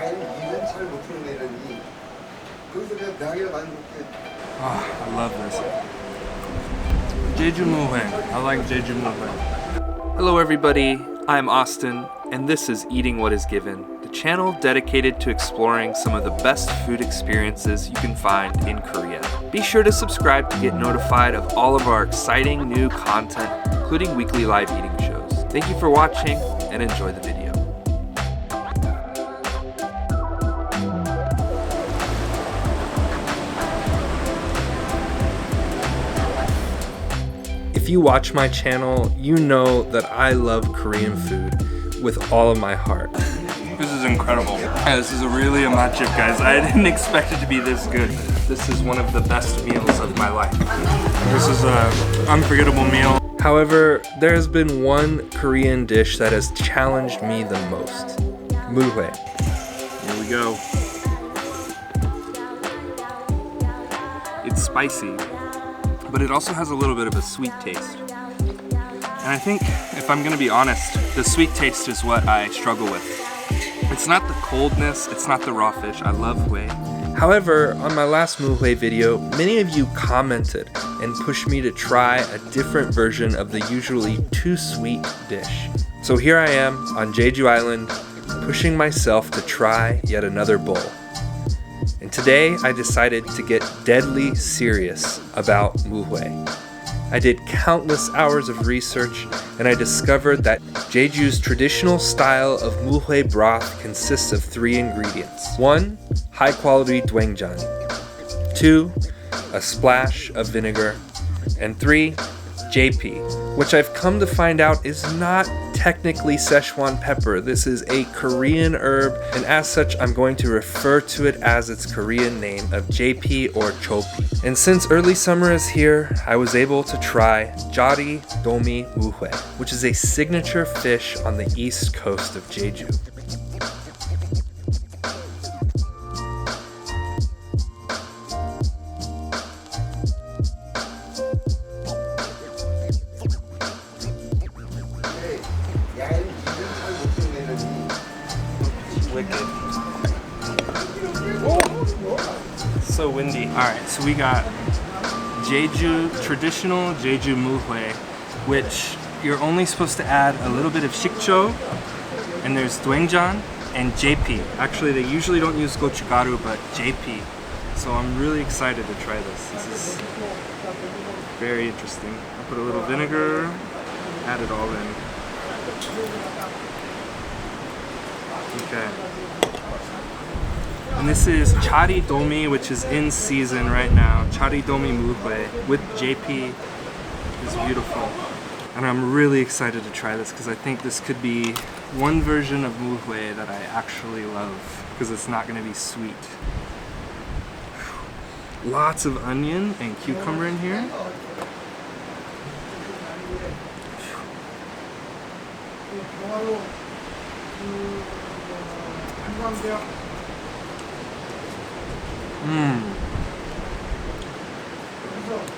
I love this. Jeju Mul-Hwe. I like Jeju Mul-Hwe. Hello everybody, I'm Austin, and this is Eating What Is Given, the channel dedicated to exploring some of the best food experiences you can find in Korea. Be sure to subscribe to get notified of all of our exciting new content, including weekly live eating shows. Thank you for watching, and enjoy the video. If you watch my channel, you know that I love Korean food with all of my heart. This is incredible. Yeah, this is really a matchup, guys. I didn't expect it to be this good. This is one of the best meals of my life. This is an unforgettable meal. However, there has been one Korean dish that has challenged me the most. Mul-Hwe. Here we go. It's spicy, but it also has a little bit of a sweet taste. And I think, if I'm gonna be honest, the sweet taste is what I struggle with. It's not the coldness, it's not the raw fish. I love hue. However, on my last Mul-Hwe video, many of you commented and pushed me to try a different version of the usually too sweet dish. So here I am on Jeju Island, pushing myself to try yet another bowl. And today I decided to get deadly serious about Mul-Hwe. I did countless hours of research and I discovered that Jeju's traditional style of Mul-Hwe broth consists of 3 ingredients. 1. High quality doengjang. 2. A splash of vinegar. And 3. Jae-pi, which I've come to find out is not technically Sichuan pepper. This is a Korean herb, and as such I'm going to refer to it as its Korean name of Jae-pi or Chopi. And since early summer is here, I was able to try Jari Domi Mul-Hwe, which is a signature fish on the east coast of Jeju. Wicked. So windy. Alright, so we got traditional Jeju Mul-Hwe, which you're only supposed to add a little bit of shikcho, and there's doengjang and Jae-pi. Actually, they usually don't use gochugaru, but Jae-pi. So I'm really excited to try this. This is very interesting. I put a little vinegar, add it all in. Okay. And this is Chari Domi, which is in season right now. Chari Domi Mul-Hwe with Jae-pi is beautiful. And I'm really excited to try this because I think this could be one version of Mul-Hwe that I actually love because it's not going to be sweet. Lots of onion and cucumber in here.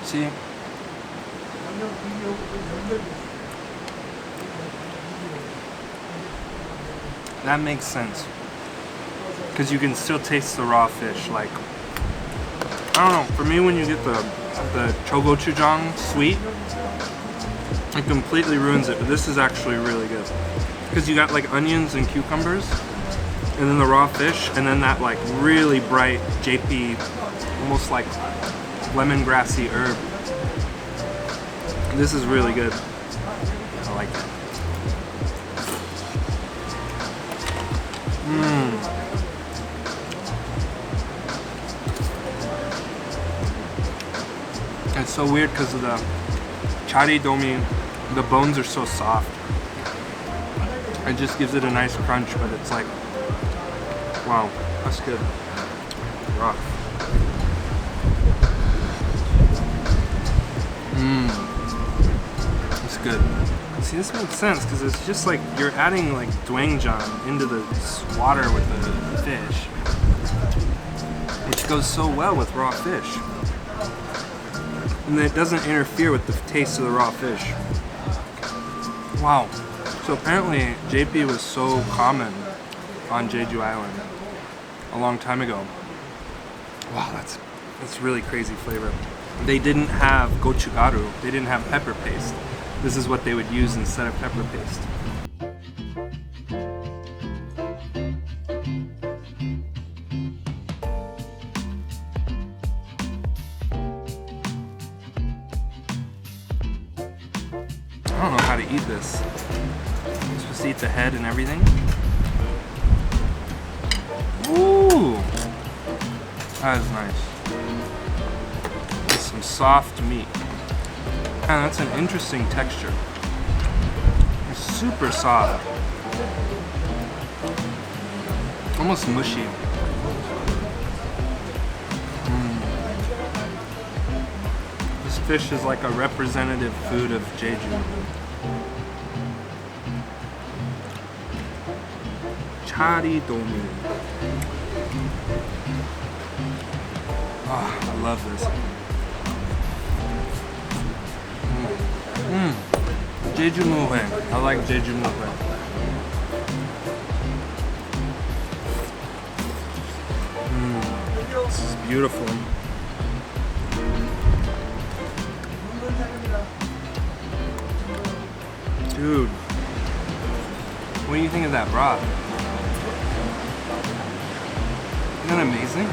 See? That makes sense. Because you can still taste the raw fish. Like, I don't know, for me when you get the chogochujang sweet, it completely ruins it, but this is actually really good. Because you got like onions and cucumbers, and then the raw fish, and then that like really bright Jae-pi, almost like lemongrassy herb. This is really good. I like it. It's so weird because of the chari domi, the bones are so soft. It just gives it a nice crunch, but it's like, wow, that's good. Rough. It's good. See, this makes sense because it's just like you're adding like doengjang into the water with the fish, which goes so well with raw fish. And it doesn't interfere with the taste of the raw fish. Wow. So apparently Jae-pi was so common on Jeju Island a long time ago. Wow, that's really crazy flavor. They didn't have gochugaru. They didn't have pepper paste. This is what they would use instead of pepper paste. I don't know how to eat this. I'm supposed to eat the head and everything. Ooh! That is nice. With some soft meat. Man, that's an interesting texture. It's super soft. Almost mushy. This fish is like a representative food of Jeju. Chari-domu. Oh, I love this. Jeju Mul-Hwe. I like Jeju Mul-Hwe. This is beautiful. Dude, what do you think of that broth? Isn't that amazing?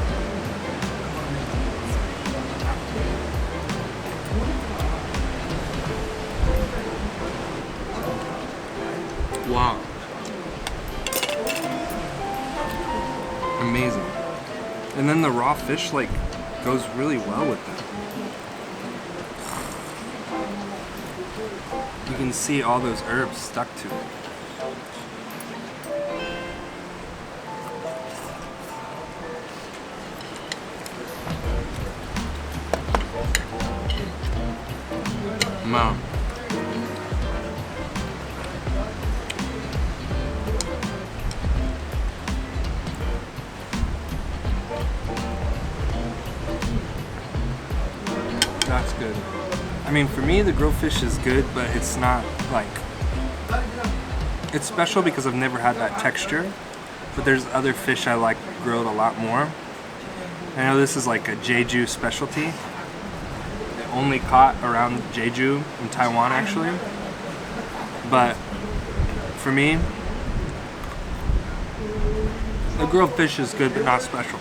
Wow. Amazing. And then the raw fish like goes really well with that. You can see all those herbs stuck to it. Wow. That's good. I mean, for me, the grilled fish is good, but it's not like... It's special because I've never had that texture, but there's other fish I like grilled a lot more. I know this is like a Jeju specialty. Only caught around Jeju in Taiwan, actually. But for me, the grilled fish is good, but not special.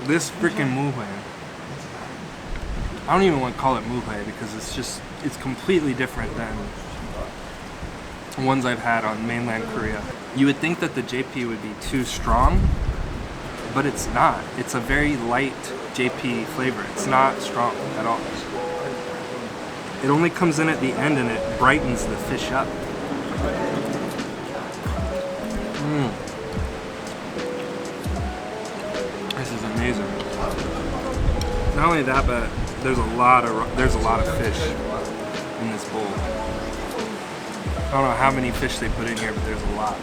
This freaking Mul-Hwe, I don't even want to call it Mul-Hwe because it's completely different than ones I've had on mainland Korea. You would think that the Jae-pi would be too strong, but it's not. It's a very light Jae-pi flavor. It's not strong at all. It only comes in at the end and it brightens the fish up. This is amazing. Not only that, but there's a lot of fish in this bowl. I don't know how many fish they put in here, but there's a lot.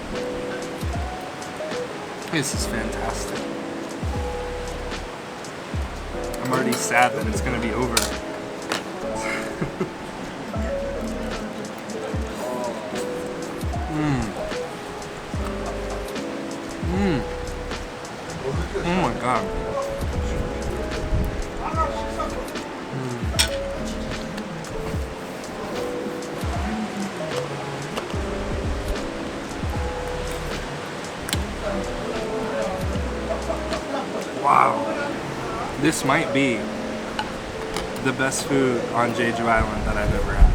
This is fantastic. I'm already sad that it's gonna be over. Oh my god. Wow. This might be the best food on Jeju Island that I've ever had.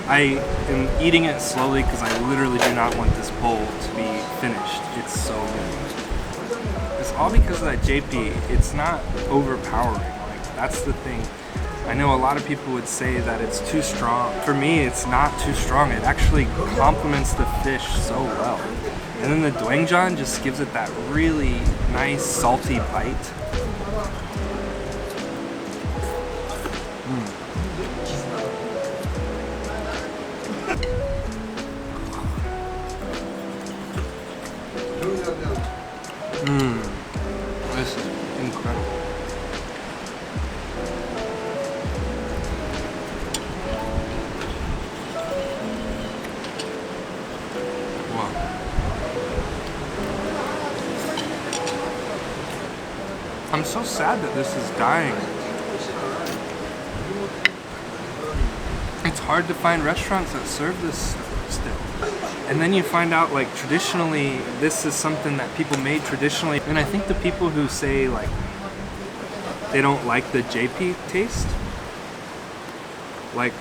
I am eating it slowly because I literally do not want this bowl to be finished. It's so good. It's all because of that Jae-pi. It's not overpowering. Like, that's the thing. I know a lot of people would say that it's too strong. For me, it's not too strong. It actually complements the fish so well. And then the doengjang just gives it that really nice salty bite. This is incredible. Wow. I'm so sad that this is dying. It's hard to find restaurants that serve this still. And then you find out, like, traditionally, this is something that people made traditionally. And I think the people who say, like, they don't like the Jae-pi taste, like,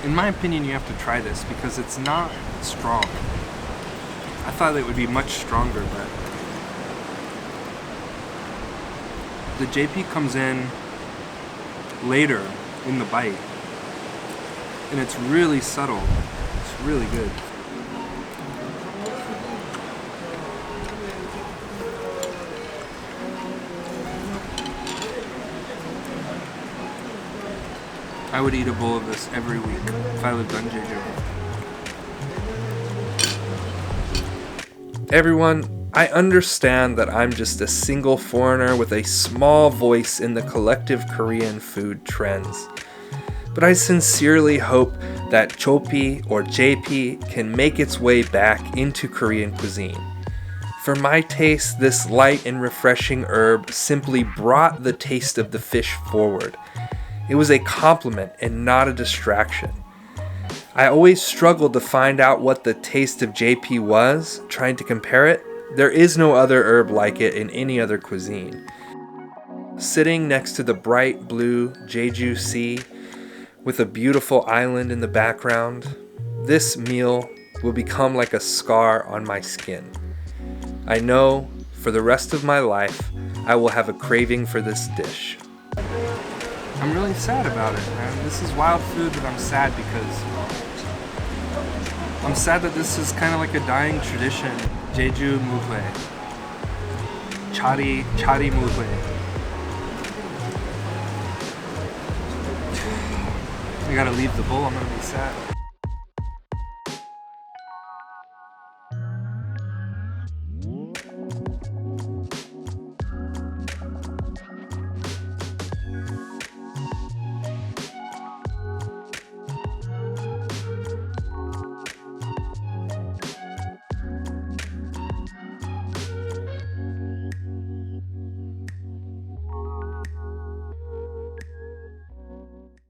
in my opinion, you have to try this because it's not strong. I thought it would be much stronger, but the Jae-pi comes in later in the bite, and it's really subtle. It's really good. I would eat a bowl of this every week if I lived on Jeju. Everyone, I understand that I'm just a single foreigner with a small voice in the collective Korean food trends. But I sincerely hope that chopi or Jae-pi can make its way back into Korean cuisine. For my taste, this light and refreshing herb simply brought the taste of the fish forward. It was a compliment and not a distraction. I always struggled to find out what the taste of Jae-pi was, trying to compare it. There is no other herb like it in any other cuisine. Sitting next to the bright blue Jeju Sea with a beautiful island in the background, this meal will become like a scar on my skin. I know for the rest of my life, I will have a craving for this dish. I'm really sad about it, man. This is wild food, but I'm sad because I'm sad that this is kind of like a dying tradition. Jeju Mul-Hwe. Jarimulhwe. I gotta leave the bowl, I'm gonna be sad.